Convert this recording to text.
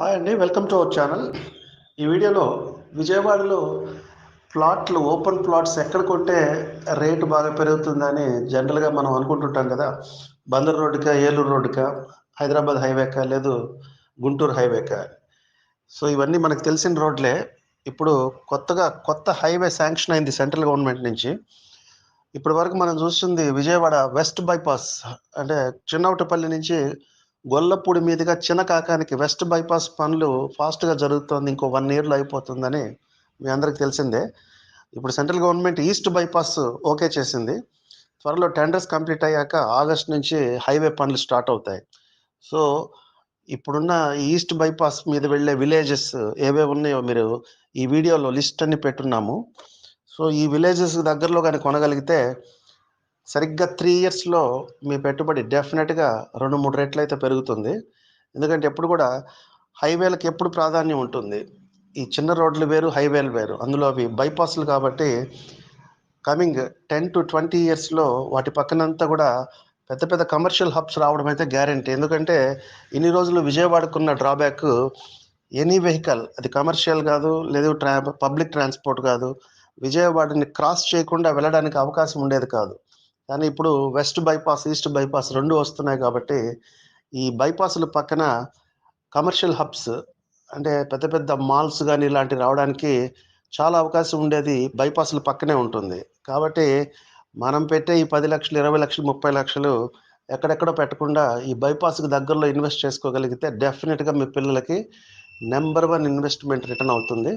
Hi అండి, welcome to our channel. ఈ వీడియోలో విజయవాడలో ప్లాట్లు, ఓపెన్ ప్లాట్స్ ఎక్కడ కొంటే రేటు బాగా పెరుగుతుందని జనరల్గా మనం అనుకుంటుంటాం కదా. బందర్ రోడ్డుకా, ఏలూరు రోడ్డుకా, హైదరాబాద్ హైవేకా, లేదు గుంటూరు హైవేకా. సో ఇవన్నీ మనకు తెలిసిన రోడ్లే. ఇప్పుడు కొత్త హైవే శాంక్షన్ అయింది సెంట్రల్ గవర్నమెంట్ నుంచి. ఇప్పటి వరకు మనం చూస్తుంది విజయవాడ వెస్ట్ బైపాస్, అంటే చిన్నవటపల్లి నుంచి గొల్లపూడి మీదుగా చినకాకానికి వెస్ట్ బైపాస్ పనులు ఫాస్ట్గా జరుగుతోంది. ఇంకో 1 ఇయర్లో అయిపోతుందని మీ అందరికి తెలిసిందే. ఇప్పుడు central government east bypass okay చేసింది. త్వరలో టెండర్స్ కంప్లీట్ అయ్యాక ఆగస్ట్ నుంచి హైవే పనులు స్టార్ట్ అవుతాయి. సో ఇప్పుడున్న ఈస్ట్ బైపాస్ మీద వెళ్ళే విలేజెస్ ఏవేవి ఉన్నాయో మీరు ఈ వీడియోలో లిస్ట్ అన్ని పెట్టున్నాము. సో ఈ విలేజెస్ దగ్గరలో కానీ కొనగలిగితే సరిగ్గా 3 ఇయర్స్లో మీ పెట్టుబడి డెఫినెట్గా 2-3 రెట్లు అయితే పెరుగుతుంది. ఎందుకంటే ఎప్పుడు కూడా హైవేలకు ఎప్పుడు ప్రాధాన్యం ఉంటుంది. ఈ చిన్న రోడ్లు వేరు, హైవేలు వేరు. అందులో అవి బైపాస్లు కాబట్టి కమింగ్ 10 to 20 ఇయర్స్లో వాటి పక్కనంతా కూడా పెద్ద పెద్ద కమర్షియల్ హబ్స్ రావడం అయితే గ్యారంటీ. ఎందుకంటే ఇన్ని రోజులు విజయవాడకున్న డ్రాబ్యాక్, ఎనీ వెహికల్, అది కమర్షియల్ కాదు, లేదు పబ్లిక్ ట్రాన్స్పోర్ట్ కాదు, విజయవాడని క్రాస్ చేయకుండా వెళ్ళడానికి అవకాశం ఉండేది కాదు. కానీ ఇప్పుడు వెస్ట్ బైపాస్, ఈస్ట్ బైపాస్ 2 వస్తున్నాయి కాబట్టి ఈ బైపాస్ల పక్కన కమర్షియల్ హబ్స్, అంటే పెద్ద పెద్ద మాల్స్ కానీ ఇలాంటివి రావడానికి చాలా అవకాశం ఉండేది బైపాస్ల పక్కనే ఉంటుంది. కాబట్టి మనం పెట్టే ఈ 10 లక్షలు, 20 లక్షలు, 30 లక్షలు ఎక్కడెక్కడో పెట్టకుండా ఈ బైపాస్కి దగ్గరలో ఇన్వెస్ట్ చేసుకోగలిగితే డెఫినెట్గా మీ పిల్లలకి నెంబర్ 1 ఇన్వెస్ట్మెంట్ రిటర్న్ అవుతుంది.